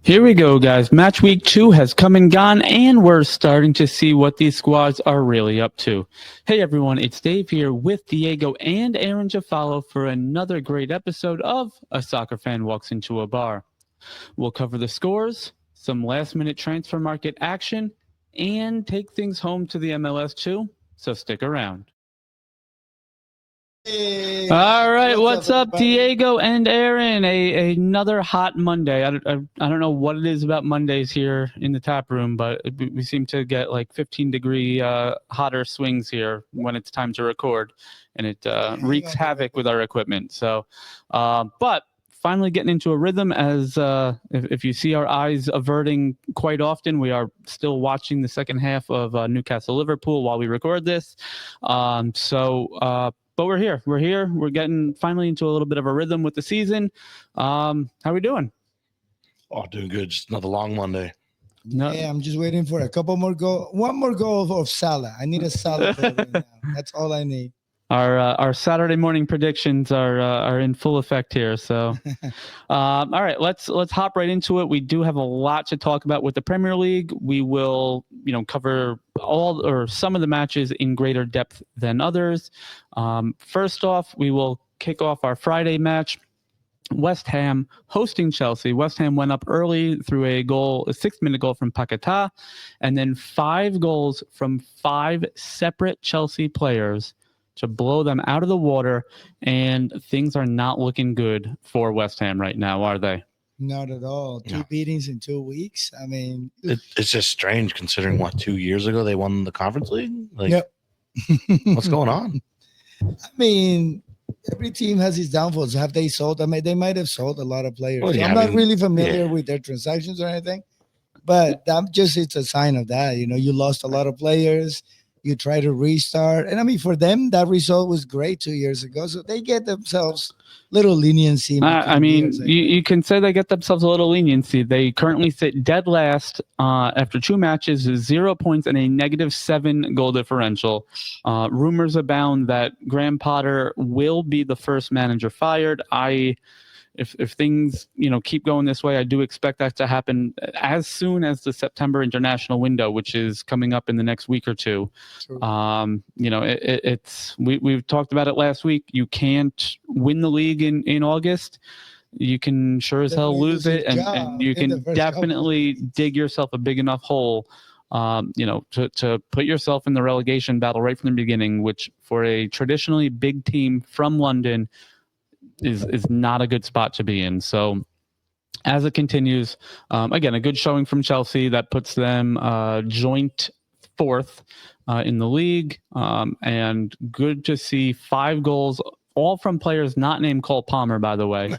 Here we go, guys. Match week 2 has come and gone, and we're starting to see what these squads are really up to. Hey, everyone, it's Dave here with Diego and Aaron Jafalo for another great episode of A Soccer Fan Walks Into a Bar. We'll cover the scores, some last-minute transfer market action, and take things home to the MLS too, so stick around. Hey, All right, what's up, everybody? Diego and Aaron? Another hot Monday. I don't know what it is about Mondays here in the tap room, but we seem to get like 15-degree hotter swings here when it's time to record, and it wreaks havoc with our equipment. So, but finally getting into a rhythm. As if you see our eyes averting quite often, we are still watching the second half of Newcastle Liverpool while we record this. But we're here. We're getting finally into a little bit of a rhythm with the season. How are we doing? Oh, doing good. Just another long Monday. No. Yeah, I'm just waiting for a couple more one more goal of Salah. I need a Salah goal right now. That's all I need. Our Saturday morning predictions are in full effect here. So, all right, let's hop right into it. We do have a lot to talk about with the Premier League. We will, cover all or some of the matches in greater depth than others. First off, we will kick off our Friday match. West Ham hosting Chelsea. West Ham went up early through a 6-minute goal from Paquetá, and then 5 goals from 5 separate Chelsea players to blow them out of the water, and things are not looking good for West Ham right now, are they? Not at all. 2 beatings in 2 weeks. I mean, it's just strange considering 2 years ago they won the Conference League. Yep. What's going on? I mean, every team has its downfalls. Have they sold? I mean, they might have sold a lot of players. Well, yeah, I'm not really familiar with their transactions or anything, but it's a sign of that. You lost a lot of players. You try to restart. And I mean, for them, that result was great 2 years ago. So they get themselves little leniency. I mean, you can say they get themselves a little leniency. They currently sit dead last after 2 matches, 0 points and a -7 goal differential. Rumors abound that Graham Potter will be the first manager fired. If things keep going this way, I do expect that to happen as soon as the September international window, which is coming up in the next week or two. We've talked about it last week. You can't win the league in August. You can sure as hell lose it, and you can definitely dig yourself a big enough hole. To put yourself in the relegation battle right from the beginning, which for a traditionally big team from London is not a good spot to be in. So as it continues, again, a good showing from Chelsea that puts them joint 4th in the league, and good to see 5 goals, all from players not named Cole Palmer, by the way.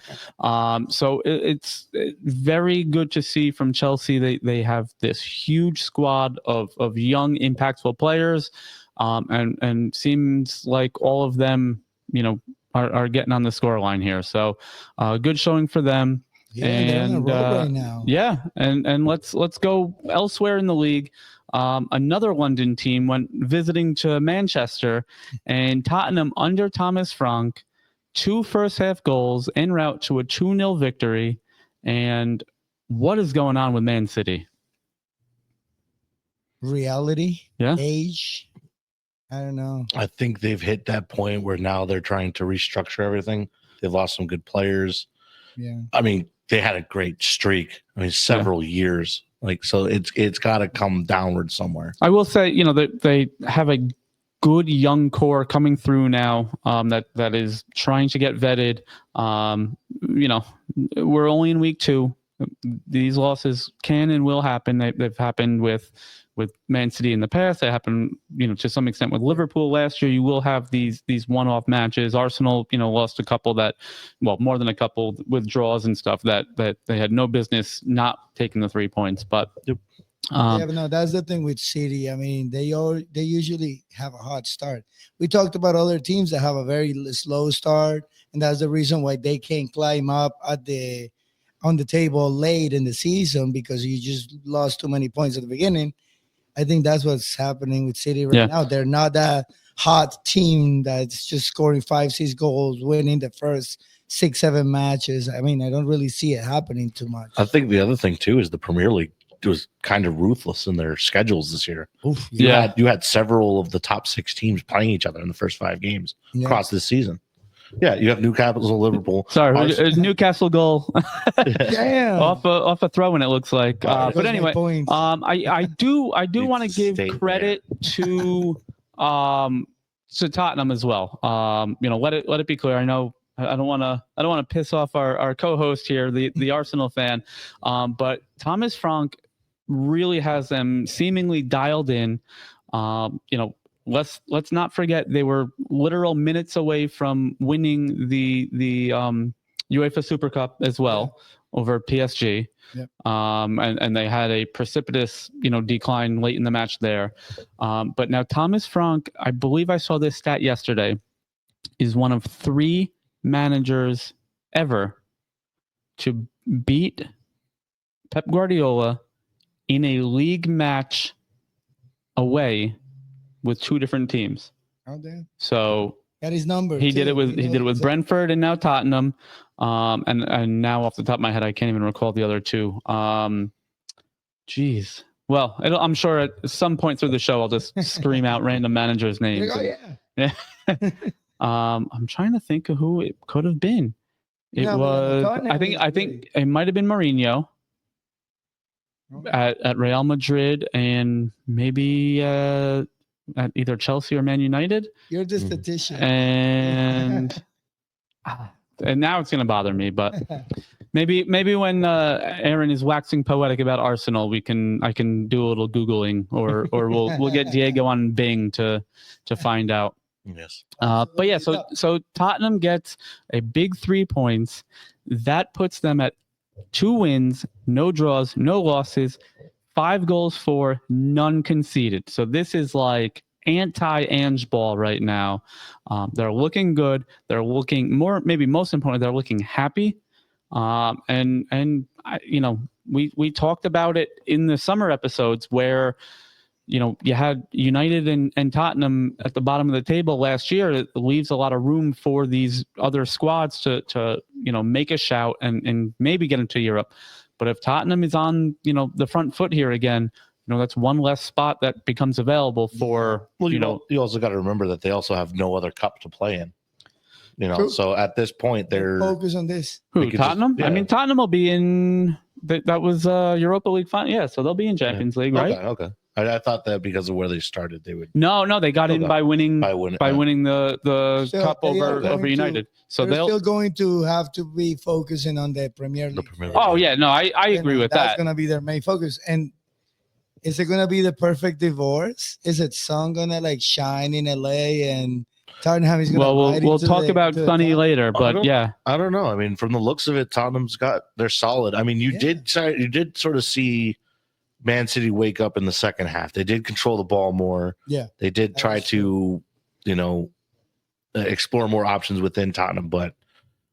So it's very good to see from Chelsea. They have this huge squad of young, impactful players, and seems like all of them, are getting on the scoreline here. So good showing for them. Yeah, they're on a roll right now. Yeah, and let's go elsewhere in the league. Another London team went visiting to Manchester, and Tottenham under Thomas Frank, 2 first-half goals en route to a 2-0 victory. And what is going on with Man City? Reality, yeah, age. I don't know. I think they've hit that point where now they're trying to restructure everything. They've lost some good players. Yeah. I mean, they had a great streak. I mean, several years. So it's got to come downward somewhere. I will say, they have a good young core coming through now, that is trying to get vetted. We're only in week 2. These losses can and will happen. They've happened with Man City in the past. They happened, to some extent with Liverpool last year. You will have these one-off matches. Arsenal, lost a couple more than a couple with draws and stuff that they had no business not taking the 3 points. But but no, that's the thing with City. I mean, they usually have a hot start. We talked about other teams that have a very slow start, and that's the reason why they can't climb up on the table late in the season, because you just lost too many points at the beginning. I think that's what's happening with City right now. They're not that hot team that's just scoring 5-6 goals, winning the first 6-7 matches. I mean, I don't really see it happening too much. I think the other thing too is the Premier League was kind of ruthless in their schedules this year. Oof, You had several of the top 6 teams playing each other in the first 5 games across this season. Yeah, you have Newcastle, Liverpool. Sorry, Newcastle goal. Damn. off a throw, and it looks like. But anyway, I do want to give credit to Tottenham as well. Let it be clear. I know I don't want to piss off our co-host here, the Arsenal fan, but Thomas Frank really has them seemingly dialed in. Let's not forget they were literal minutes away from winning the UEFA Super Cup as well over PSG. Yep. And they had a precipitous decline late in the match there. But now Thomas Frank, I believe I saw this stat yesterday, is one of 3 managers ever to beat Pep Guardiola in a league match away with 2 different teams. Oh damn! So got his number. He did it with Brentford and now Tottenham, and now off the top of my head I can't even recall the other 2. Geez. Well, I'm sure at some point through the show I'll just scream out random managers' names. Oh yeah. I'm trying to think of who it could have been. I think it might have been Mourinho at Real Madrid and maybe at either Chelsea or Man United. You're the statistician. And now it's going to bother me, but maybe when Aaron is waxing poetic about Arsenal, I can do a little Googling or we'll get Diego on Bing to find out. Yes. But yeah, so Tottenham gets a big 3 points. That puts them at 2 wins, no draws, no losses, 5 goals for, none conceded. So this is like anti-Ange ball right now. They're looking good. They're looking maybe most importantly, they're looking happy. And we talked about it in the summer episodes where you had United and Tottenham at the bottom of the table last year. It leaves a lot of room for these other squads to make a shout and maybe get into Europe. But if Tottenham is on, the front foot here again, that's one less spot that becomes available for, you also got to remember that they also have no other cup to play in. True. So at this point they're focus on this. Who, Tottenham? I mean, Tottenham will be in that was Europa League final. Yeah, so they'll be in Champions League, right? Okay. I thought that because of where they started, they would. No, they got in by winning the cup over United. So they're still going to have to be focusing on the Premier League. Oh yeah, no, I agree with that. That's gonna be their main focus. And is it gonna be the perfect divorce? Is it Son gonna shine in LA and Tottenham is gonna? Well, we'll talk about Sonny later, but yeah, I don't know. I mean, from the looks of it, they're solid. I mean, you did sort of see Man City wake up in the second half. They did control the ball more. Yeah. They did try to, explore more options within Tottenham, but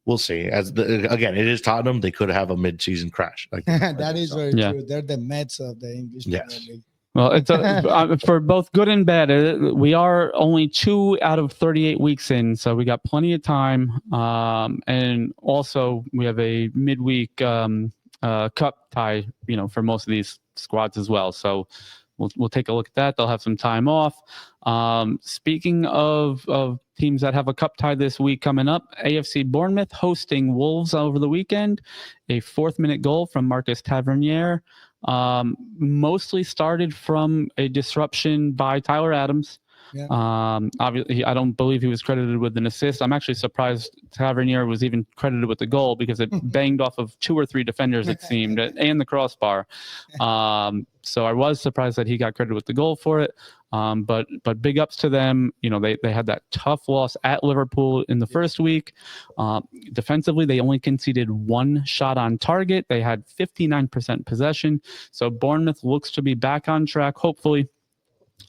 we'll see. Again, it is Tottenham. They could have a mid-season crash. That is very true. They're the Mets of the English Premier League. Well, it's for both good and bad. We are only 2 out of 38 weeks in, so we got plenty of time. And also, we have a midweek cup tie, for most of these squads as well. So we'll take a look at that. They'll have some time off. Speaking of teams that have a cup tie this week coming up, AFC Bournemouth hosting Wolves over the weekend. A 4th-minute goal from Marcus Tavernier. Mostly started from a disruption by Tyler Adams. Yeah. Obviously, I don't believe he was credited with an assist. I'm actually surprised Tavernier was even credited with the goal because it banged off of 2 or 3 defenders, it seemed, and the crossbar. So I was surprised that he got credited with the goal for it. But big ups to them. They had that tough loss at Liverpool in the first week. Defensively, they only conceded 1 shot on target. They had 59% possession. So Bournemouth looks to be back on track, hopefully.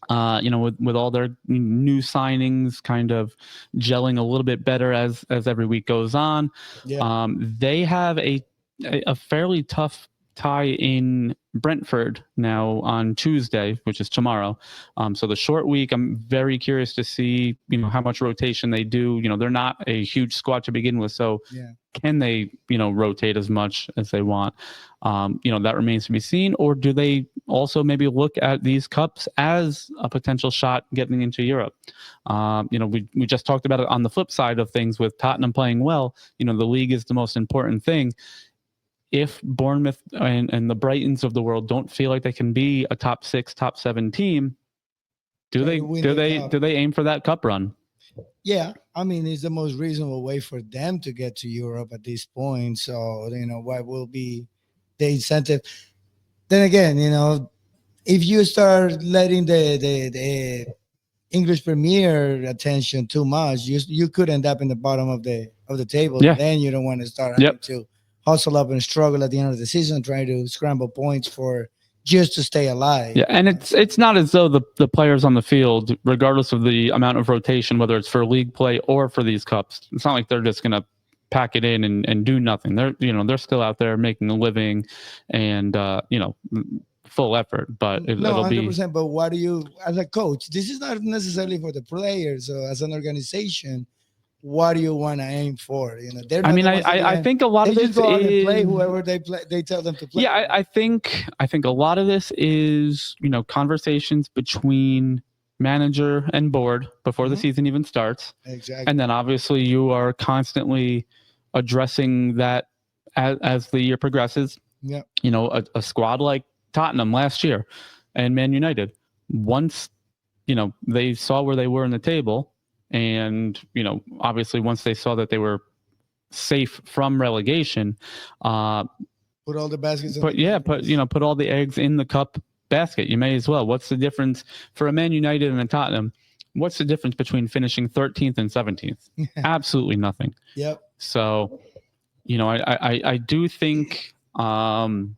With all their new signings kind of gelling a little bit better as every week goes on. Yeah. They have a fairly tough tie in Brentford now on Tuesday, which is tomorrow. So the short week, I'm very curious to see, how much rotation they do. They're not a huge squad to begin with. So can they, rotate as much as they want? That remains to be seen. Or do they also maybe look at these cups as a potential shot getting into Europe? We just talked about it on the flip side of things with Tottenham playing well. The league is the most important thing. If Bournemouth and the Brightons of the world don't feel like they can be a top 6, top 7 team, do they aim for that cup run? Yeah, I mean, it's the most reasonable way for them to get to Europe at this point. So, what will be the incentive? Then again, if you start letting the English Premier attention too much, you could end up in the bottom of the table. Yeah. Then you don't want to start having to hustle up and struggle at the end of the season, trying to scramble points just to stay alive. Yeah, and it's not as though the players on the field, regardless of the amount of rotation, whether it's for league play or for these cups, it's not like they're just going to pack it in and do nothing. They're still out there making a living and full effort, but it'll 100%. be. But what do you, as a coach, this is not necessarily for the players. So as an organization, what do you want to aim for? I think a lot of this is play whoever they tell them to play. Yeah, I think a lot of this is conversations between manager and board before the season even starts. Exactly. And then obviously you are constantly addressing that as the year progresses. Yeah. A squad like Tottenham last year and Man United, once they saw where they were in the table. And, obviously once they saw that they were safe from relegation, put all the baskets put all the eggs in the cup basket. You may as well. What's the difference for a Man United and a Tottenham? What's the difference between finishing 13th and 17th? Absolutely nothing. Yep. So, I do think, Iraola's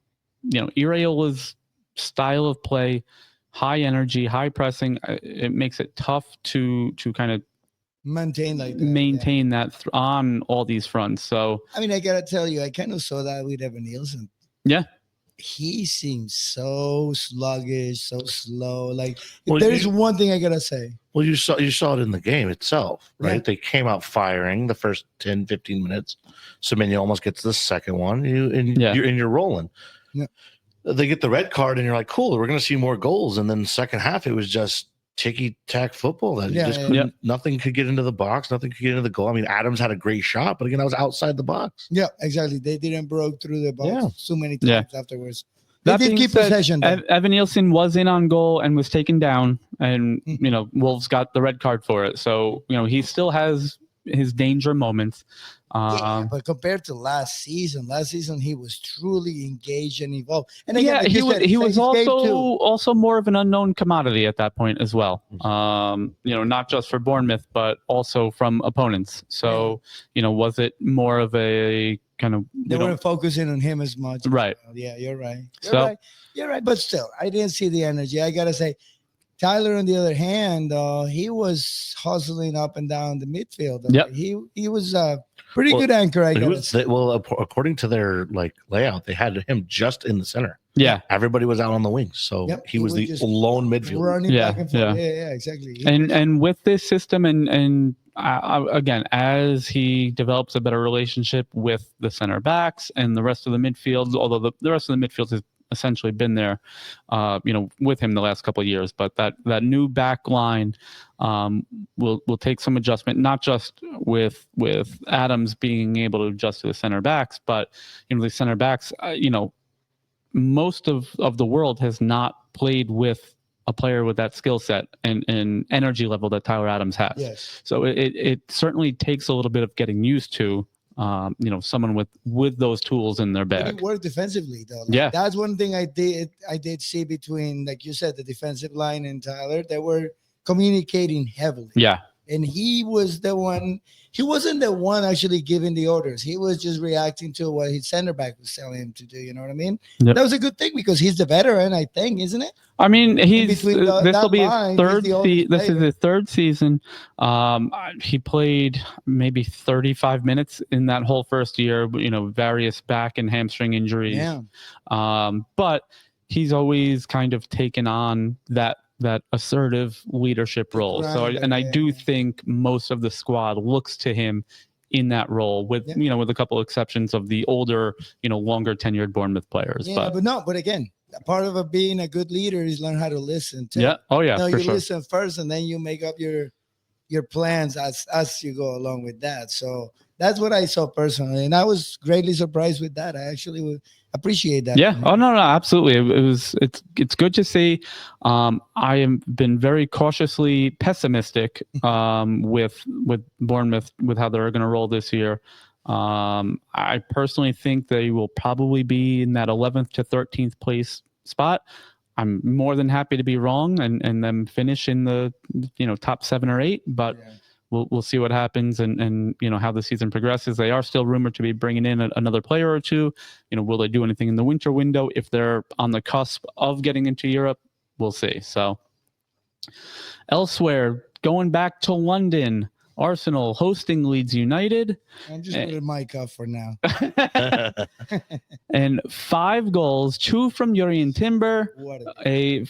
style of play, high energy, high pressing, it makes it tough to kind of maintain that on all these fronts. So I mean, I gotta tell you, I kind of saw that with Evan Nielsen. Yeah, he seems so sluggish, so slow. Like, there's one thing I gotta say. Well, you saw it in the game itself, right? They came out firing the first 10, 15 minutes. Semenyo almost gets the second one. You're rolling. Yeah. They get the red card, and you're like, cool, we're going to see more goals. And then the second half, it was just ticky-tack football. That nothing could get into the box. Nothing could get into the goal. I mean, Adams had a great shot, but again, that was outside the box. Yeah, exactly. They didn't broke through the box so many times afterwards. That they did keep possession. Evan Nielsen was in on goal and was taken down, and Wolves got the red card for it. So he still has his danger moments. But compared to last season he was truly engaged and involved. And again, he was also more of an unknown commodity at that point as well. Not just for Bournemouth, but also from opponents. So was it more of a kind of they weren't focusing on him as much, right? Yeah, you're right. You're right. But still, I didn't see the energy. I gotta say, Tyler, on the other hand, he was hustling up and down the midfield. Yep. He was a pretty good anchor, I guess. According to their layout, they had him just in the center. Yeah. Everybody was out on the wings. So he was the lone midfielder. Running back and forth. Yeah, exactly. And with this system and again, as he develops a better relationship with the center backs and the rest of the midfield, although the rest of the midfield has essentially been there, with him the last couple of years. But that new back line will take some adjustment, not just with Adams being able to adjust to the center backs, but the center backs, most of the world has not played with a player with that skill set and energy level that Tyler Adams has. Yes. So it certainly takes a little bit of getting used to. Someone with those tools in their bag. It worked defensively though. That's one thing I did see between, like you said, the defensive line and Tyler. They were communicating heavily. Yeah. And he was the one. He wasn't the one actually giving the orders. He was just reacting to what his center back was telling him to do. You know what I mean? Yep. That was a good thing because he's the veteran, I think, isn't it? I mean, this will be his third. This is his third season. He played maybe 35 minutes in that whole first year. You know, various back and hamstring injuries. Yeah. But he's always kind of taken on that assertive leadership role. So, and I do think most of the squad looks to him in that role, with with a couple exceptions of the older, longer tenured Bournemouth players. Yeah, but again, part of being a good leader is learn how to listen too. Yeah. Oh yeah. No, you sure. listen first, and then you make up your plans as you go along with that. So that's what I saw personally, and I was greatly surprised with that. I actually would appreciate that. Yeah. Oh no, absolutely. It's good to see. I have been very cautiously pessimistic with Bournemouth, with how they're going to roll this year. I personally think they will probably be in that 11th to 13th place spot. I'm more than happy to be wrong and then finish in the top 7 or 8, but we'll see what happens and how the season progresses. They are still rumored to be bringing in another player or two. Will they do anything in the winter window? If they're on the cusp of getting into Europe, we'll see. So elsewhere, going back to London, Arsenal hosting Leeds United. I'm just putting Mike up for now. And 5 goals, 2 from Urian Timber, a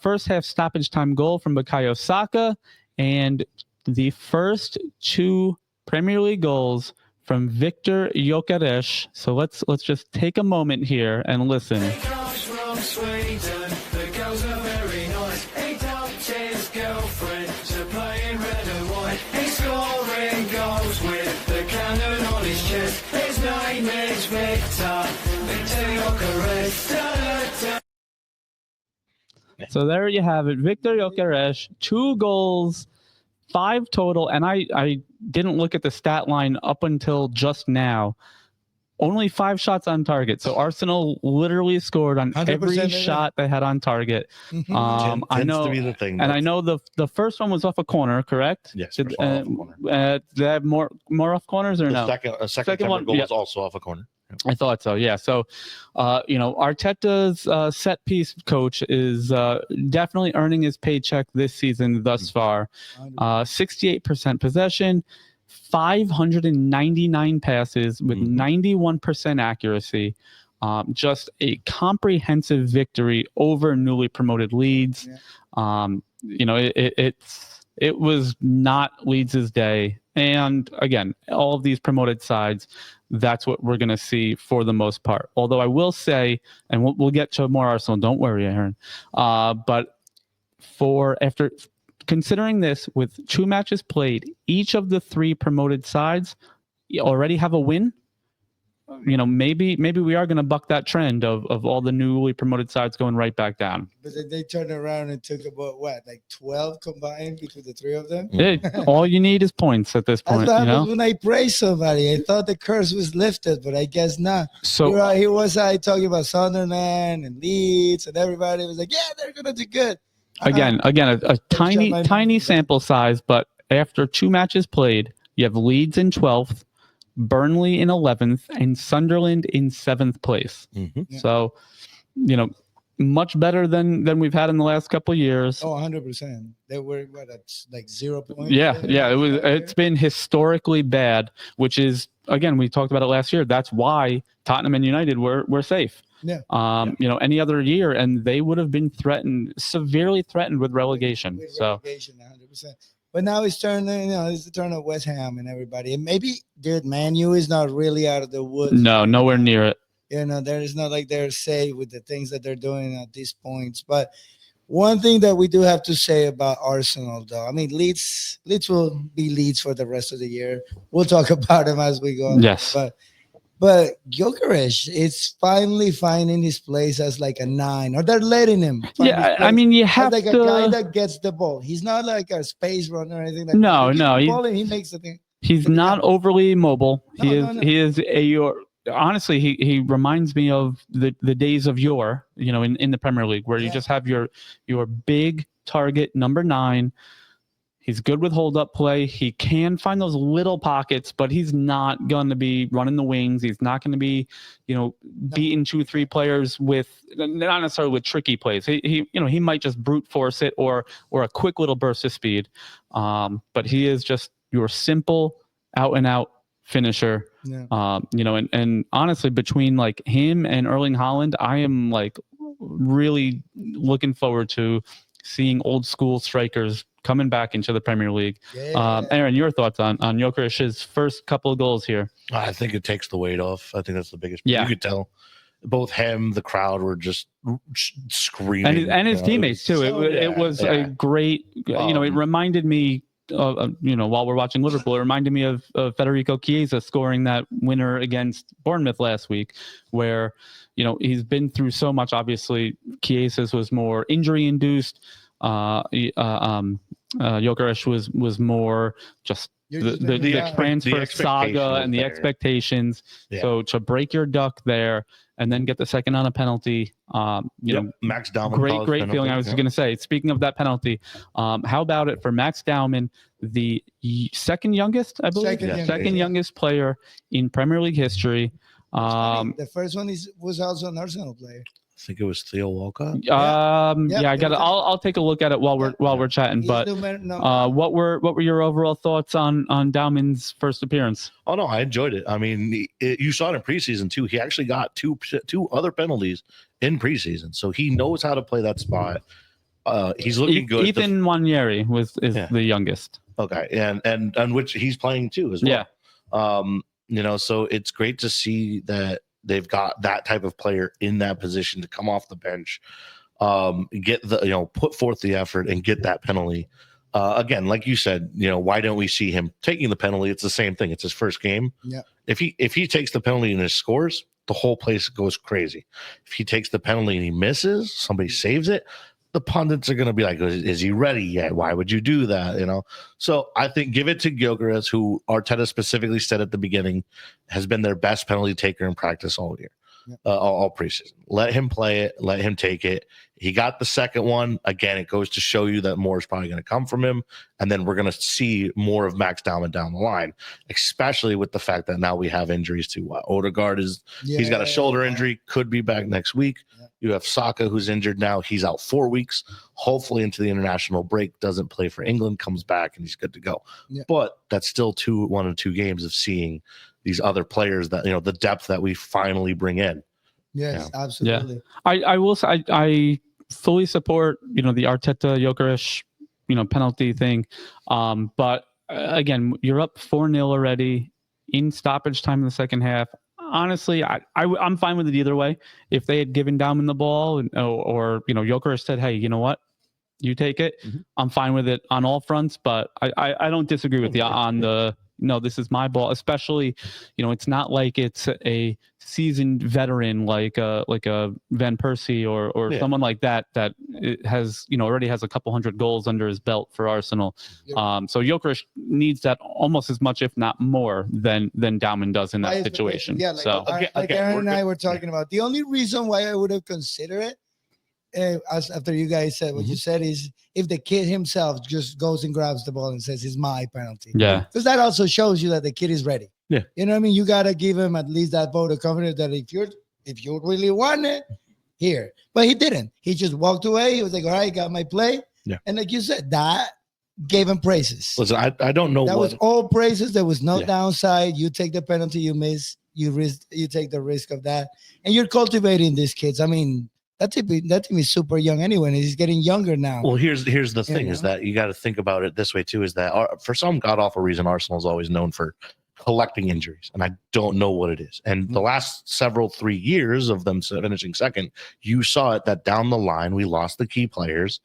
first half stoppage time goal from Bukayo Saka, and the first 2 Premier League goals from Victor Gyökeres. So let's just take a moment here and listen. From Sweden, the girls are very nice. He dumped his girlfriend to play in red and white. He's scoring goals with the cannon on his chest. His name is Victor Gyökeres. So there you have it, Victor Gyökeres, 2 goals, 5 total, and I didn't look at the stat line up until just now. Only 5 shots on target. So Arsenal literally scored on every shot they had on target. I know, to be the thing, and I know the first one was off a corner, correct? Yes. Did they have more off corners or no? Second one goal was also off a corner. I thought so. Yeah. So, Arteta's set piece coach is definitely earning his paycheck this season thus far. 68% possession, 599 passes with 91% accuracy. Just a comprehensive victory over newly promoted Leeds. It was not Leeds' day. And again, all of these promoted sides, that's what we're going to see for the most part. Although I will say, and we'll get to more Arsenal, don't worry, Aaron. But after considering this, with 2 matches played, each of the 3 promoted sides already have a win. Maybe we are going to buck that trend of all the newly promoted sides going right back down. But then they turned around and took about 12 combined between the 3 of them. Yeah, all you need is points at this point. That's what happens when I praise somebody. I thought the curse was lifted, but I guess not. So he was talking about Sunderland and Leeds, and everybody was like, "Yeah, they're going to do good." Again, a tiny sample size, but after 2 matches played, you have Leeds in 12th. Burnley in 11th and Sunderland in 7th place. Yeah. So, much better than we've had in the last couple of years. Oh, 100%. They were like 0 points. Yeah. It's been historically bad, which is, again, we talked about it last year. That's why Tottenham and United were safe. Yeah. Any other year, and they would have been severely threatened with relegation. Relegation, 100%. But now it's the turn of West Ham and everybody. And maybe Man U is not really out of the woods. No, nowhere near it. There is not like they're safe with the things that they're doing at these points. But one thing that we do have to say about Arsenal, though, I mean, Leeds will be Leeds for the rest of the year. We'll talk about them as we go. Yes. But Gyökeres is finally finding his place as like a 9, or they're letting him. Yeah, I mean, you have like to. a guy that gets the ball. He's not like a space runner or anything like that. No. He makes the thing. He's not overly mobile. He is honestly, he reminds me of the days of yore, in the Premier League, where you just have your big target number 9. He's good with hold-up play. He can find those little pockets, but he's not going to be running the wings. He's not going to be, beating 2-3 players with not necessarily with tricky plays. He might just brute force it or a quick little burst of speed. But he is just your simple out-and-out finisher. Yeah. And honestly, between like him and Erling Haaland, I am like really looking forward to seeing old school strikers coming back into the Premier League. Yeah. Aaron, your thoughts on Jokeric's first couple of goals here? I think it takes the weight off. I think that's the biggest. Yeah. You could tell both him, the crowd were just screaming. And his teammates too. It was a great, it reminded me while we're watching Liverpool, it reminded me of Federico Chiesa scoring that winner against Bournemouth last week, where, he's been through so much. Obviously, Chiesa's was more injury induced. Gyökeres was more just the transfer saga and the expectations. Yeah. So to break your duck there and then get the second on a penalty, Max Dauman, great feeling. I was going to say, speaking of that penalty, how about it for Max Dauman, the second youngest, I believe, second youngest player in Premier League history. The first one was also an Arsenal player. I think it was Theo Walcott. I got it. I'll take a look at it while we're chatting. But what were your overall thoughts on Dauman's first appearance? Oh no, I enjoyed it. I mean, you saw it in preseason too. He actually got two other penalties in preseason, so he knows how to play that spot. He's looking good. Ethan Nwaneri is the youngest. Okay, and which he's playing too as well. Yeah. So it's great to see that they've got that type of player in that position to come off the bench, get the, put forth the effort and get that penalty. Again, like you said, why don't we see him taking the penalty? It's the same thing. It's his first game. Yeah. If he takes the penalty and he scores, the whole place goes crazy. If he takes the penalty and he misses, somebody saves it, the pundits are going to be like, is he ready yet? Why would you do that? So I think give it to Gyökeres, who Arteta specifically said at the beginning has been their best penalty taker in practice all year, all preseason. Let him play it. Let him take it. He got the second one. Again, it goes to show you that more is probably going to come from him. And then we're going to see more of Max Dauman down the line, especially with the fact that now we have injuries to Odegaard he's got a shoulder injury, could be back next week. Yeah. You have Saka, who's injured now. He's out 4 weeks, hopefully into the international break, doesn't play for England, comes back, and he's good to go. Yeah. But that's still 1 or 2 games of seeing these other players that, the depth that we finally bring in. Yes, absolutely. Yeah. I will say I fully support, the Arteta Gyökeres, penalty thing. But again, you're up 4-0 already in stoppage time in the second half. Honestly, I'm fine with it either way. If they had given Dauman the ball or Gyökeres said, hey, you know what? You take it. Mm-hmm. I'm fine with it on all fronts, but I don't disagree with you on the this is my ball, especially, it's not like it's a seasoned veteran like a Van Persie or someone like that it has, already has a couple hundred goals under his belt for Arsenal. Yep. So Gyökeres needs that almost as much, if not more, than Dauman does in that situation. Yeah, Aaron and I were talking about. The only reason why I would have considered it, after you guys said what you said, is if the kid himself just goes and grabs the ball and says it's my penalty. Yeah, because that also shows you that the kid is ready. Yeah, you know what I mean. You gotta give him at least that vote of confidence that if you really want it, here. But he didn't. He just walked away. He was like, all right, got my play. Yeah, and like you said, that gave him praises. Listen, I don't know. That was all praises. There was no downside. You take the penalty, you miss. You take the risk of that, and you're cultivating these kids. I mean. That team is super young anyway, and he's getting younger now. Well, here's the thing is that you got to think about it this way too, is that for some god-awful reason, Arsenal is always known for collecting injuries, and I don't know what it is. And the last 3 years of them finishing second, you saw it that down the line, we lost the key players,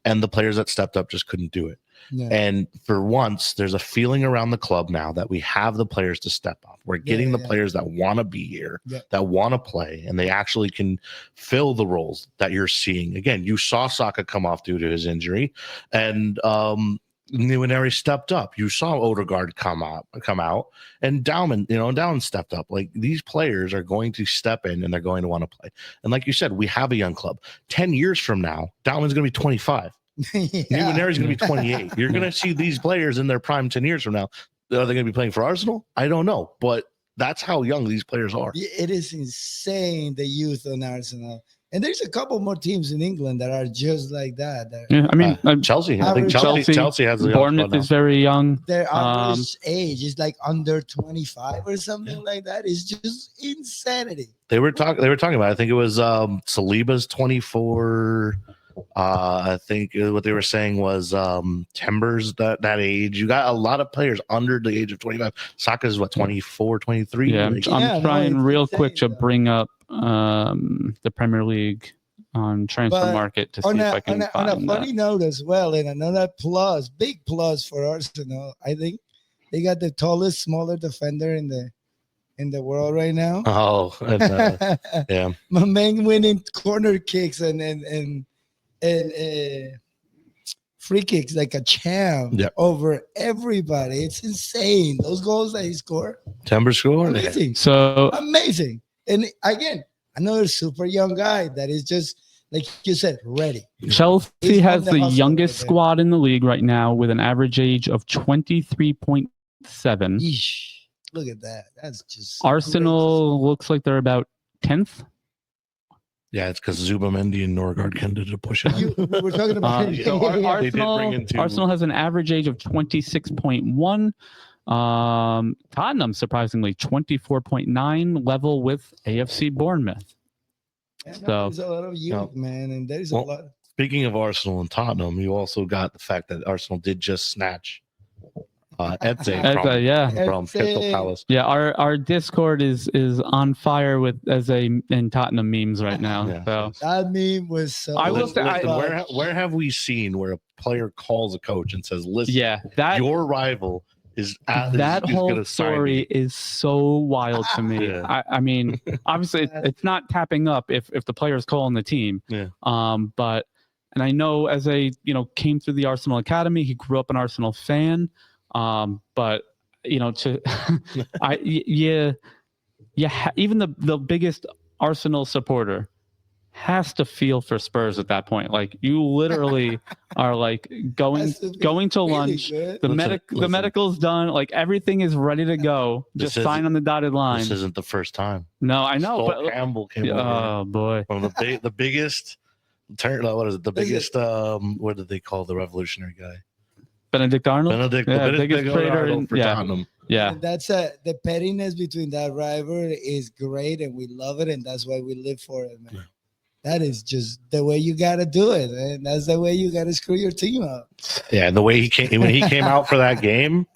and the players that stepped up just couldn't do it. Yeah. And for once, there's a feeling around the club now that we have the players to step up. We're getting the players that want to be here, that want to play, and they actually can fill the roles that you're seeing. Again, you saw Saka come off due to his injury, and Nwaneri stepped up. You saw Odegaard come out, and Dauman stepped up. Like, these players are going to step in, and they're going to want to play. And like you said, we have a young club. 10 years from now, Dauman's going to be 25. Numeneri's going to be 28. You're going to see these players in their prime 10 years from now. Are they going to be playing for Arsenal? I don't know, but that's how young these players are. It is insane, the youth on Arsenal. And there's a couple more teams in England that are just like that. Yeah, I mean, Chelsea. I think Chelsea has a Bournemouth is very young. Their average age is like under 25 or something like that. It's just insanity. They were talking about. I think it was Saliba's 24. I think what they were saying was Timbers that age. You got a lot of players under the age of 25. Saka's what, 24, 23? Yeah, I'm trying real quick to bring up the Premier League on transfer market to see if I can find on a funny note as well, and another big plus for Arsenal. I think they got the tallest, smaller defender in the world right now. Oh, and, yeah. My man winning corner kicks and free kicks like a champ over everybody. It's insane. Those goals that he scored. Timber score. Amazing. So amazing. And again, another super young guy that is just, like you said, ready. Chelsea has the youngest squad in the league right now with an average age of 23.7. Look at that. That's just Arsenal looks like they're about 10th. Yeah, it's because Zubamendi and Norgard tended to push it. We're talking about Arsenal has an average age of 26.1. Tottenham, surprisingly, 24.9, level with AFC Bournemouth. So there's a lot of youth, man, and there's a lot. Speaking of Arsenal and Tottenham, you also got the fact that Arsenal did just snatch Eze from Crystal Palace. Yeah, our Discord is on fire with Eze and Tottenham memes right now. Yeah. So that meme was so. I will say, where have we seen where a player calls a coach and says, "Listen, your rival is that whole story is so wild to me." Yeah. I mean, obviously, it's not tapping up if the player's calling the team. Yeah. But and I know Eze, came through the Arsenal academy. He grew up an Arsenal fan. But even the biggest Arsenal supporter has to feel for Spurs at that point. Like, you literally are like going to lunch. The medical's done. Like, everything is ready to go. Just sign on the dotted line. This isn't the first time. No, I know. But Campbell came over. Oh boy, one of the biggest. What is it? The biggest. What did they call the revolutionary guy? Benedict Arnold. The biggest traitor for Tottenham. Yeah, that's the pettiness between that rivalry is great, and we love it, and that's why we live for it, man. Yeah. That is just the way you got to do it, and that's the way you got to screw your team up. Yeah, the way when he came out for that game,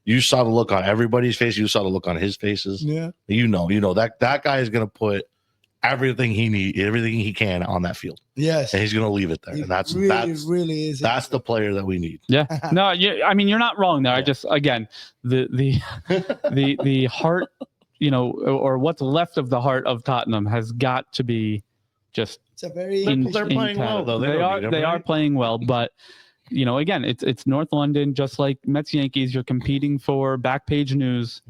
you saw the look on everybody's face. You saw the look on his faces. Yeah, you know that guy is gonna put everything he can on that field. Yes, and he's gonna leave it there. And that's really is. That's the player that we need. Yeah. No, I mean, you're not wrong there. Yeah. I just, again, the heart, or what's left of the heart of Tottenham has got to be just. It's a very. They're playing well though. They are playing well, but. Again, it's North London, just like Mets Yankees. You're competing for back page news,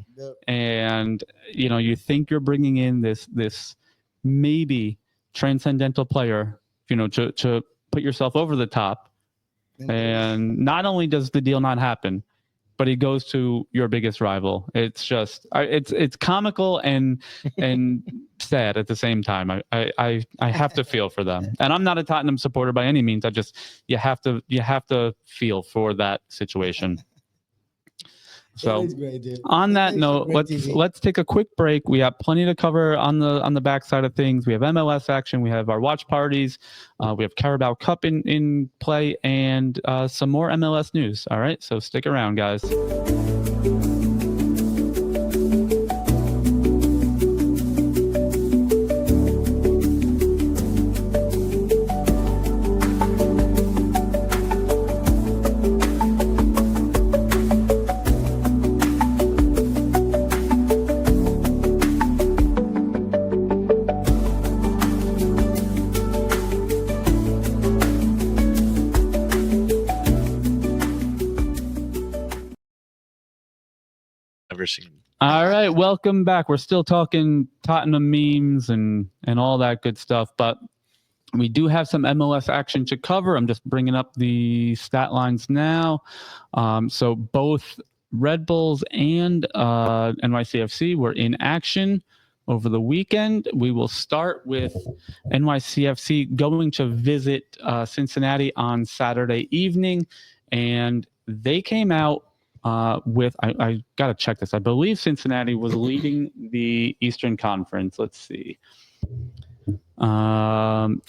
and you think you're bringing in this maybe transcendental player, to put yourself over the top, and not only does the deal not happen, but he goes to your biggest rival. It's just it's comical and sad at the same time. I have to feel for them, and I'm not a Tottenham supporter by any means. You have to feel for that situation. So great, on that note, let's take a quick break. We have plenty to cover on the backside of things. We have MLS action. We have our watch parties. We have Carabao Cup in play, and some more MLS news. All right, so stick around, guys. Seen. All right, welcome back. We're still talking Tottenham memes and all that good stuff, but We do have some MLS action to cover. I'm just bringing up the stat lines now. So both Red Bulls and NYCFC were in action over the weekend. We will start with NYCFC going to visit Cincinnati on Saturday evening, and they came out with, I got to check this. I believe Cincinnati was leading the Eastern Conference. Let's see.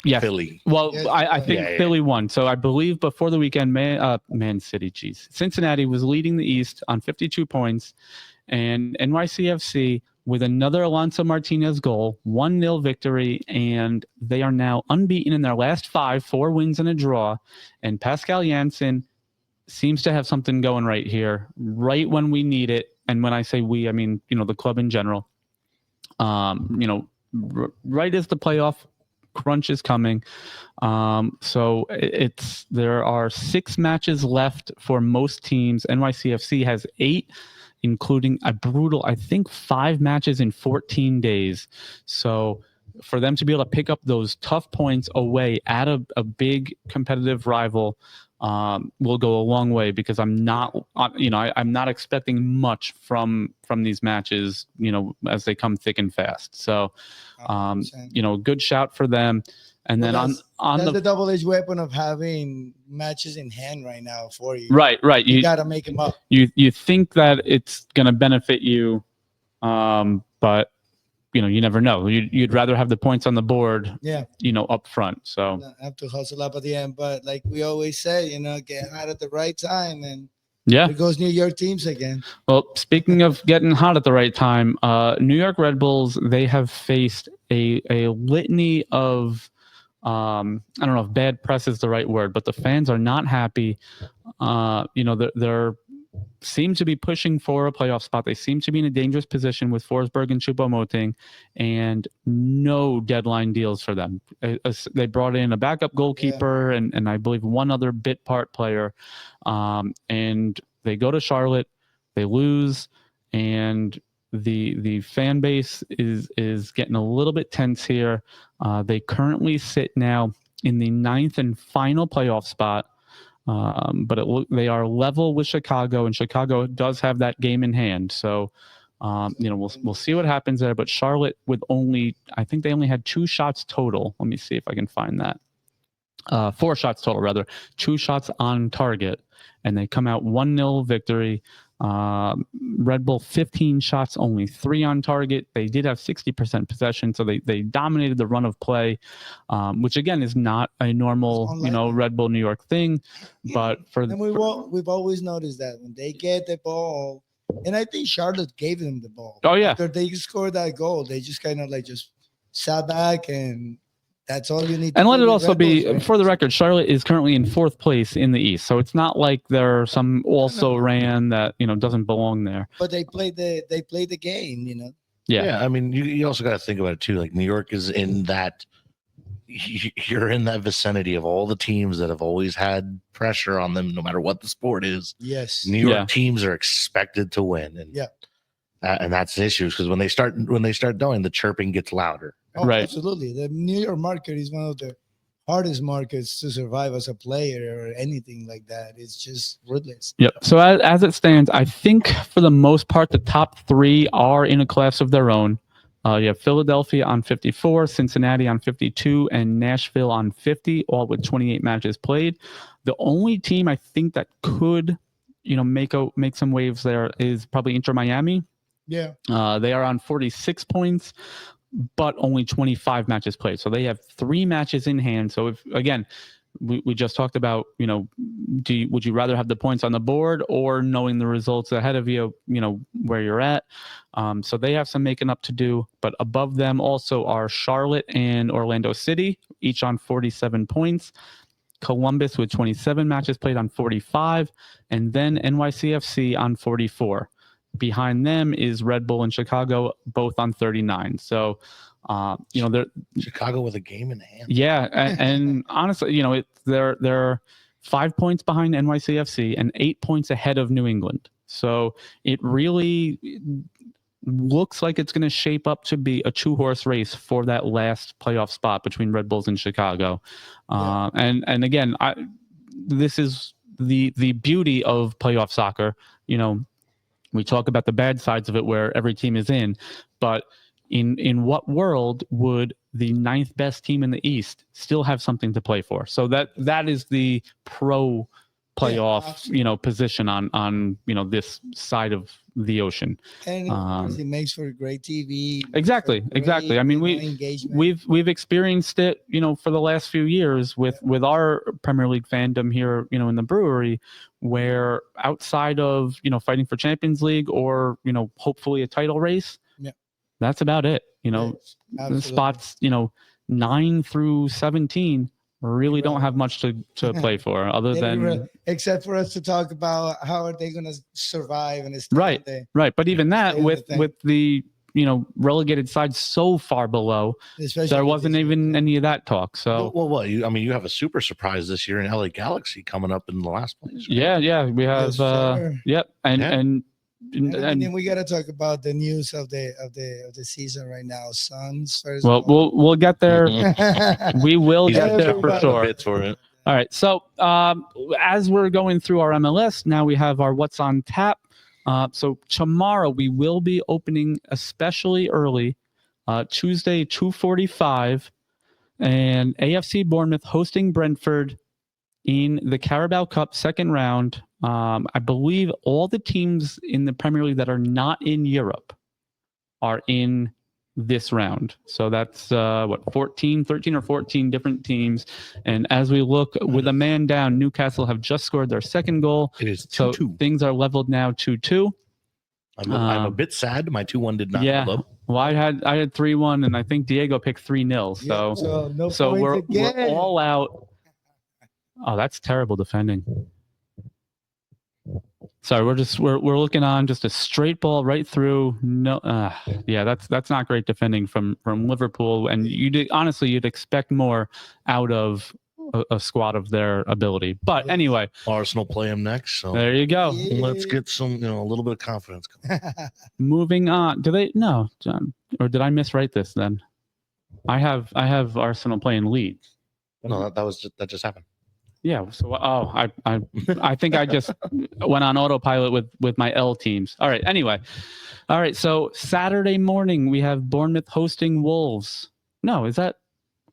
Yes. Philly. Well, Yes, I think yeah. Philly won. So I believe before the weekend, Man City, geez. Cincinnati was leading the East on 52 points, and NYCFC with another Alonso Martinez goal, 1-0 victory, and they are now unbeaten in their last 4 wins and a draw. And Pascal Janssen seems to have something going right here, right when we need it. And when I say we, I mean, the club in general. Right as the playoff crunch is coming. So there are 6 matches left for most teams. NYCFC has 8, including a brutal, I think, 5 matches in 14 days. So for them to be able to pick up those tough points away at a big competitive rival will go a long way, because I'm not expecting much from these matches, as they come thick and fast. So, good shout for them. And then that's on the double-edged weapon of having matches in hand right now for you. Right. You got to make them up. You think that it's going to benefit you, but you never know. You'd rather have the points on the board, up front. So have to hustle up at the end. But like we always say, get hot at the right time, and yeah, it goes New York teams again. Well, speaking of getting hot at the right time, New York Red Bulls, they have faced a litany of I don't know if bad press is the right word, but the fans are not happy. They're seem to be pushing for a playoff spot. They seem to be in a dangerous position with Forsberg and Choupo-Moting, and no deadline deals for them. They brought in a backup goalkeeper and I believe one other bit part player, and they go to Charlotte, they lose, and the fan base is getting a little bit tense here. They currently sit now in the 9th and final playoff spot. But they are level with Chicago, and Chicago does have that game in hand. So, we'll see what happens there. But Charlotte I think they only had 2 shots total. Let me see if I can find that. 4 shots total, rather. 2 shots on target, and they come out 1-0 victory. Red Bull 15 shots, only 3 on target. They did have 60% possession, so they dominated the run of play, which again is not a normal Red Bull New York thing. But we've always noticed that when they get the ball, and I think Charlotte gave them the ball. Oh yeah, after they scored that goal, they just kind of just sat back, and that's all you need. And let it also be, for the record, Charlotte is currently in 4th place in the East, so it's not like they're some also-ran that doesn't belong there. But they played the game, Yeah, I mean, you also got to think about it too. Like New York is in that. You're in that vicinity of all the teams that have always had pressure on them, no matter what the sport is. Yes, New York teams are expected to win, and that's the issue, because when they start going, the chirping gets louder. Oh, right. Absolutely. The New York market is one of the hardest markets to survive as a player or anything like that. It's just ruthless. Yep. So as it stands, I think for the most part, the top 3 are in a class of their own. You have Philadelphia on 54, Cincinnati on 52, and Nashville on 50, all with 28 matches played. The only team I think that could, make some waves there is probably Inter Miami. Yeah. They are on 46 points, but only 25 matches played. So they have 3 matches in hand. So if, again, we just talked about, would you rather have the points on the board or knowing the results ahead of you, where you're at? So they have some making up to do, but above them also are Charlotte and Orlando City, each on 47 points. Columbus with 27 matches played on 45, and then NYCFC on 44. Behind them is Red Bull and Chicago, both on 39. So, they're Chicago with a game in hand. Yeah, and honestly, they're 5 points behind NYCFC and 8 points ahead of New England. So it really, looks like it's going to shape up to be a 2-horse race for that last playoff spot between Red Bulls and Chicago. And again, this is the beauty of playoff soccer. We talk about the bad sides of it where every team is in, but in what world would the 9th best team in the East still have something to play for? So that is the pro playoff, position on this side of the ocean. And it makes for great TV. Exactly. I mean, we've experienced it, for the last few years with our Premier League fandom here, in the brewery, where outside of, fighting for Champions League or, hopefully a title race, that's about it. The spots, 9 through 17 really don't have much to play for other than except for us to talk about how are they going to survive and right. But even that with the relegated side so far below, there wasn't even any of that talk. So you have a super surprise this year in LA Galaxy coming up in the last place. Right? Yeah, we have and then we got to talk about the news of the season right now. Suns. We'll get there. We will get there for sure. For it. All right. So as we're going through our MLS, now we have our What's on Tap. So tomorrow we will be opening especially early, Tuesday 2:45, and AFC Bournemouth hosting Brentford in the Carabao Cup second round. I believe all the teams in the Premier League that are not in Europe are in this round. So that's 13 or 14 different teams. And as we look with a man down, Newcastle have just scored their second goal. It is 2-2. So things are leveled now 2-2. I'm a bit sad. My 2-1 did not. Yeah. Well, I had 3-1, and I think Diego picked 3-0. So we're all out. Oh, that's terrible defending. Sorry, we're looking on just a straight ball right through. No, that's not great defending from Liverpool, and you'd expect more out of a squad of their ability. But anyway, Arsenal play them next, so there you go. Let's get some, a little bit of confidence going. Moving on. No, John, or did I miswrite this? Then I have Arsenal playing Leeds. No, that just happened. Yeah. So, I think I just went on autopilot with my L teams. All right. Anyway. All right. So Saturday morning, we have Bournemouth hosting Wolves. No, is that?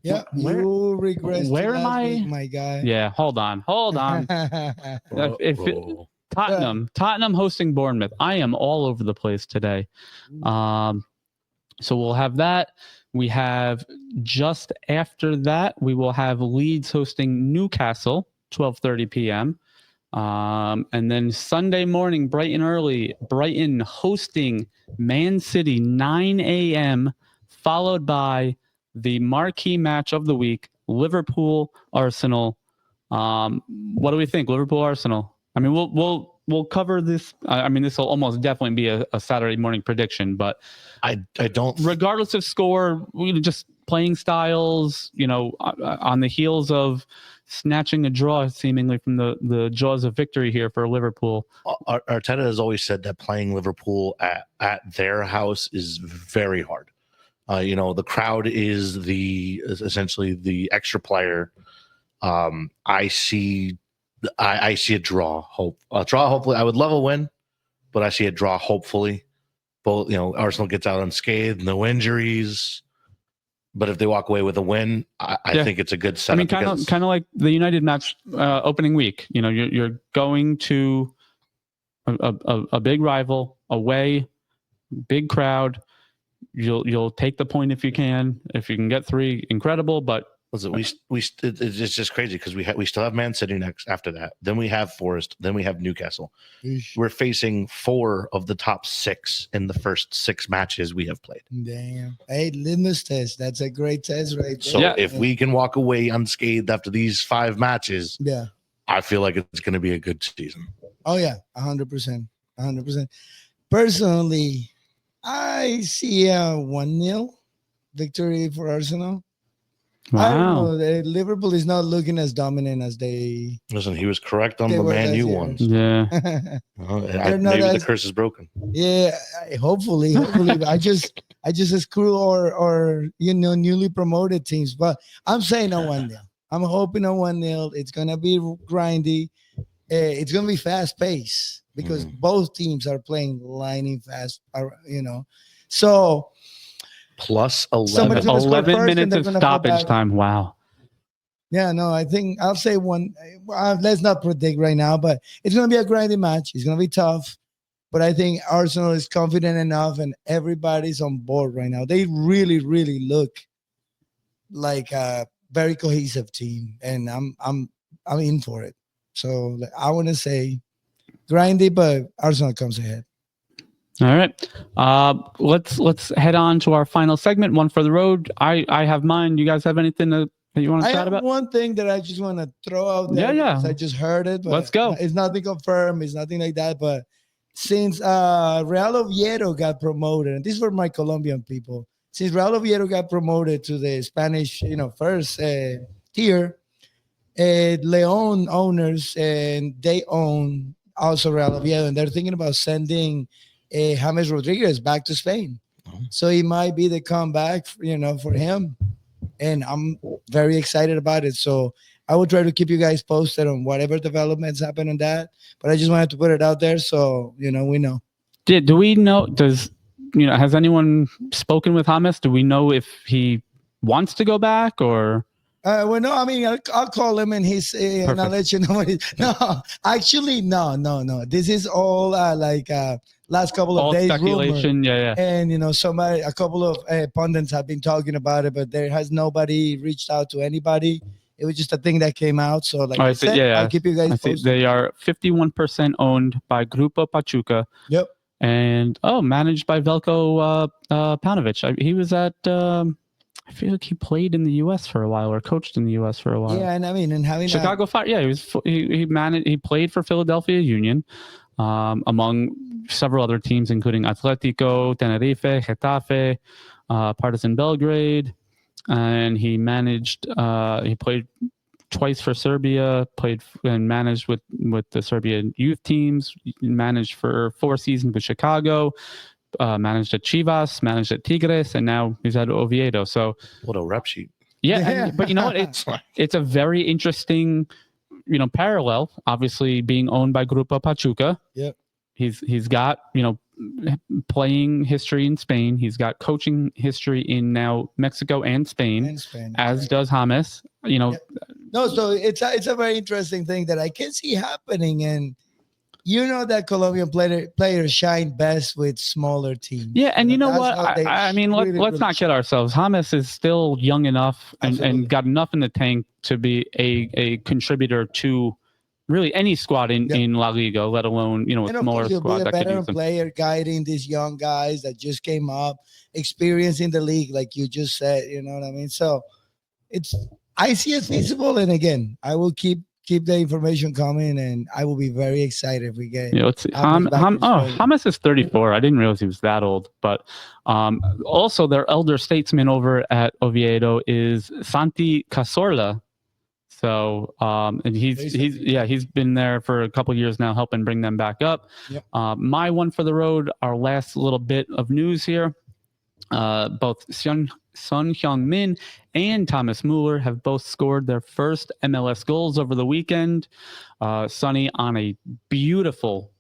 Yeah. You regress. Where am I? Week, my guy. Yeah. Hold on. Tottenham hosting Bournemouth. I am all over the place today. So we'll have that. We have just after that, we will have Leeds hosting Newcastle, 12:30 p.m. And then Sunday morning, bright and early, Brighton hosting Man City, 9 a.m., followed by the marquee match of the week, Liverpool-Arsenal. What do we think, Liverpool-Arsenal? I mean, we'll cover this. I mean, this will almost definitely be a Saturday morning prediction, but I don't. Regardless of score, we just playing styles. On the heels of snatching a draw, seemingly from the jaws of victory here for Liverpool. Arteta has always said that playing Liverpool at their house is very hard. The crowd is essentially the extra player. I see a draw. Hopefully, I would love a win, but I see a draw. Hopefully, both Arsenal gets out unscathed, no injuries. But if they walk away with a win, I think it's a good setup. I mean, kind of like the United match opening week. You're going to a big rival away, big crowd. You'll take the point if you can. If you can get 3, incredible. But it's just crazy because we still have Man City next after that. Then we have Forest. Then we have Newcastle. Eesh. We're facing 4 of the top 6 in the first 6 matches we have played. Damn. Hey, litmus test. That's a great test right there. So if we can walk away unscathed after these 5 matches, I feel like it's going to be a good season. Oh yeah, 100%. 100%. Personally, I see a 1-0 victory for Arsenal. I don't Wow. know. Liverpool is not looking as dominant as they. Listen, he was correct on They the were Man last U year. ones. Yeah. They're not Maybe the as- curse is broken. Yeah, hopefully. But I just screw or newly promoted teams. But I'm saying a 1-0. I'm hoping a 1-0. It's gonna be grindy. It's gonna be fast paced because both teams are playing lightning fast. So Plus 11. Somebody's gonna score 11 first and minutes they're of gonna fall stoppage back. time. Wow. yeah, no, I think I'll say one. Let's not predict right now, but it's gonna be a grinding match. It's gonna be tough. But I think Arsenal is confident enough and everybody's on board right now. They really, really look like a very cohesive team. And I'm in for it. So I want to say grindy, but Arsenal comes ahead. All right. Let's head on to our final segment, one for the road. I have mine. You guys have anything that you want to I chat have about? one thing that I just want to throw out there. Yeah. Because I just heard it. But Let's go. It's nothing confirmed. It's nothing like that. But since Real Oviedo got promoted, and this is for my Colombian people, since Real Oviedo got promoted to the Spanish, first tier, Leon owners, and they own also Real Oviedo, and they're thinking about sending James Rodriguez back to Spain. So it might be the comeback, for him. And I'm very excited about it. So I will try to keep you guys posted on whatever developments happen on that. But I just wanted to put it out there so, we know. Do we know, has anyone spoken with James? Do we know if he wants to go back or? Well, no, I mean, I'll call him and and I'll let you know. No, actually, no. This is all last couple of All days speculation. rumor. Yeah. And a couple of pundits have been talking about it, but there has nobody reached out to anybody. It was just a thing that came out. So, I said, I'll keep you guys posted. They are 51% owned by Grupo Pachuca. Yep. And managed by Veljko Paunovic. He was at. I feel like he played in the U.S. for a while or coached in the U.S. for a while. Yeah, and I mean, and having Chicago Fire. Yeah, he played for Philadelphia Union, among several other teams, including Atletico, Tenerife, Getafe, Partizan Belgrade, and he managed. He played twice for Serbia. Played and managed with the Serbian youth teams. Managed for 4 seasons with Chicago. Managed at Chivas, managed at Tigres, and now he's at Oviedo. So what a rep sheet. Yeah. But you know what? It's a very interesting, parallel. Obviously, being owned by Grupo Pachuca. Yep. He's got playing history in Spain. He's got coaching history in now Mexico and Spain, as does James. Yep. No, so it's a very interesting thing that I can see happening, and that Colombian players shine best with smaller teams. Yeah, and what? I mean, let's not kid ourselves. James is still young enough and got enough in the tank to be a contributor to really any squad in La Liga, let alone a smaller squad that could use them. Player guiding these young guys that just came up, experiencing the league, like you just said. You know what I mean? So I see it feasible, and again, I will keep the information coming, and I will be very excited if we get. Let's see. James is 34. I didn't realize he was that old. But also their elder statesman over at Oviedo is Santi Cazorla. So and he's been there for a couple of years now, helping bring them back up. Yep. My one for the road, our last little bit of news here. Both Son Heung-min and Thomas Muller have both scored their first MLS goals over the weekend. Sonny on a beautiful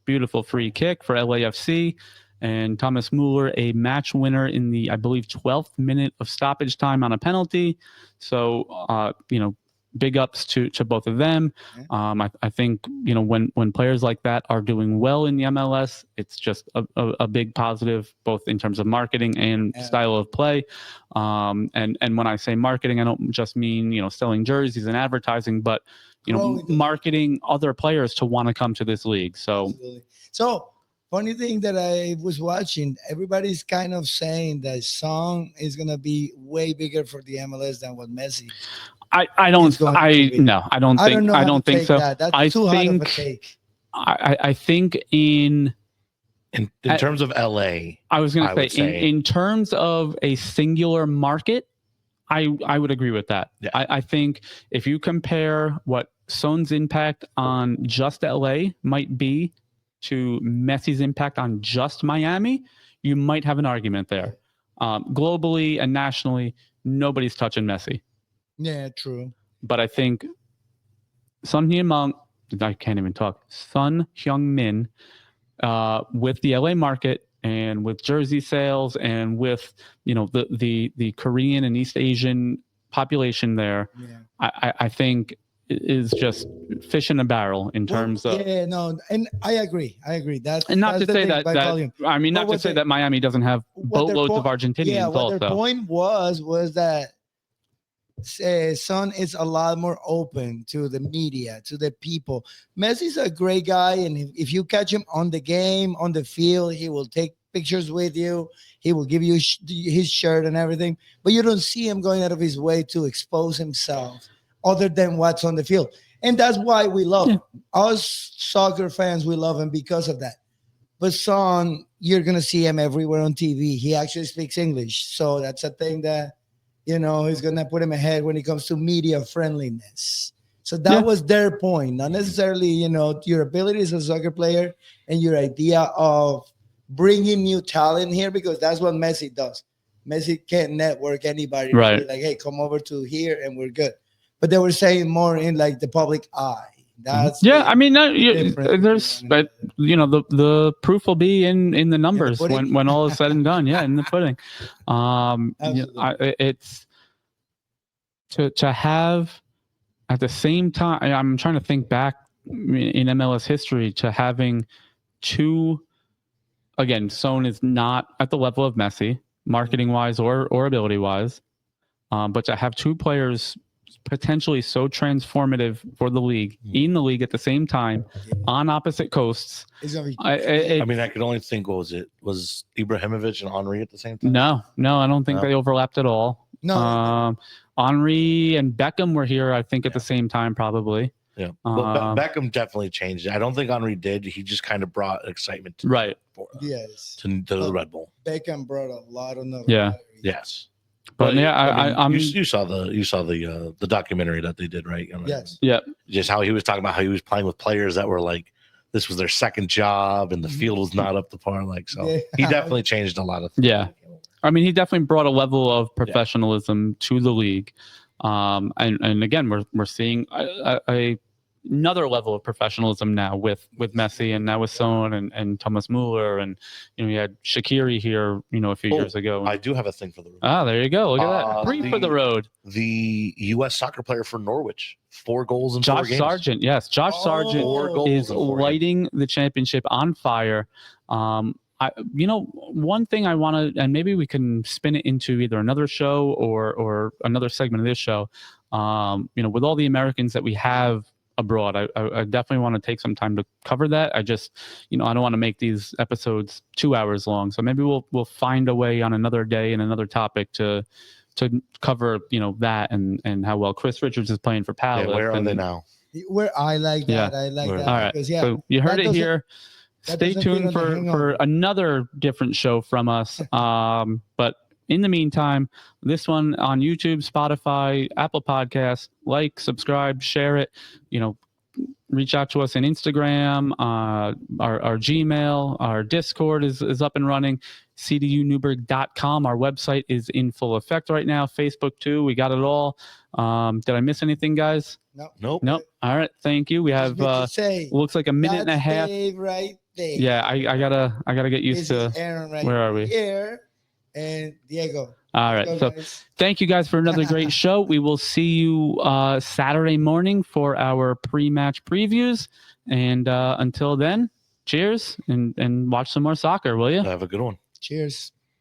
free kick for LAFC, and Thomas Muller a match winner in the, I believe, 12th minute of stoppage time on a penalty. So, big ups to both of them. I think when players like that are doing well in the MLS, it's just a big positive, both in terms of marketing and style of play. And when I say marketing, I don't just mean selling jerseys and advertising, but marketing other players to want to come to this league. So funny thing that I was watching, everybody's kind of saying that Son is gonna be way bigger for the MLS than what Messi. I don't think so. That's too hot of a take. I think in terms of LA, I was going to say in terms of a singular market, I would agree with that. Yeah. I think if you compare what Son's impact on just LA might be to Messi's impact on just Miami, you might have an argument there. Globally and nationally, nobody's touching Messi. Yeah, true. But I think Son Heung-min, I can't even talk. Son Heung-min, with the LA market and with jersey sales and with the Korean and East Asian population there, I think is just fish in a barrel in terms of. Yeah, no, and I agree. That's and not that's to the say thing, that I mean, not to say that Miami doesn't have boatloads of Argentinians. Yeah, what also. their point was that Son is a lot more open to the media, to the people. Messi's a great guy, and if you catch him on the game, on the field, he will take pictures with you. He will give you his shirt and everything, but you don't see him going out of his way to expose himself other than what's on the field. And that's why we love him. Us soccer fans, we love him because of that. But Son, you're going to see him everywhere on TV. He actually speaks English. So that's a thing that, he's going to put him ahead when it comes to media friendliness. So that was their point. Not necessarily, your ability as a soccer player and your idea of bringing new talent here, because that's what Messi does. Messi can't network anybody. Right. Like, hey, come over to here and we're good. But they were saying more in like the public eye. That's I mean, there's, but the proof will be in the numbers when all is said and done. Yeah, in the pudding. It's to have at the same time. I'm trying to think back in MLS history to having two. Again, Son is not at the level of Messi, marketing wise or ability wise, but to have two players potentially so transformative for the league in the league at the same time on opposite coasts. I mean, I could only think, was Ibrahimovic and Henry at the same time? No, I don't think they overlapped at all. No, Henry and Beckham were here, I think, at the same time, probably. Yeah, but Beckham definitely changed it. I don't think Henry did. He just kind of brought excitement to to the Red Bull. Beckham brought a lot of notoriety. Yes. But you saw the documentary that they did, right? Yes. Yeah. Just how he was talking about how he was playing with players that were like, this was their second job and the field was not up to par. He definitely changed a lot of things. Yeah. I mean, he definitely brought a level of professionalism to the league. And again, we're seeing another level of professionalism now with Messi and now with Son and Thomas Muller, and we had Shaqiri here a few years ago. I do have a thing for the road. There you go. Look at that. 3 for the road. The U.S. soccer player for Norwich, 4 goals in 4 games. Josh Sargent, yes. Josh Sargent is lighting the championship on fire. One thing I want to, and maybe we can spin it into either another show or another segment of this show. With all the Americans that we have abroad, I definitely want to take some time to cover that. I just, I don't want to make these episodes 2 hours long. So maybe we'll find a way on another day and another topic to cover, that and how well Chris Richards is playing for Palace. Yeah, where are they now? Where I like that. I like that. All right. Because, so you heard it here. Stay tuned for another different show from us. But in the meantime, this one on YouTube, Spotify, Apple Podcasts, like, subscribe, share it. Reach out to us on Instagram, our Gmail, our Discord is up and running. cdunewburgh.com. Our website is in full effect right now. Facebook too. We got it all. Did I miss anything, guys? Nope. All right. Thank you. We have looks like a minute and a half. Dave right there. Yeah, I gotta get used to Aaron right where are we? Here and Diego. All right. So thank you guys for another great show. We will see you Saturday morning for our pre-match previews. And until then, cheers and watch some more soccer, will you? Have a good one. Cheers.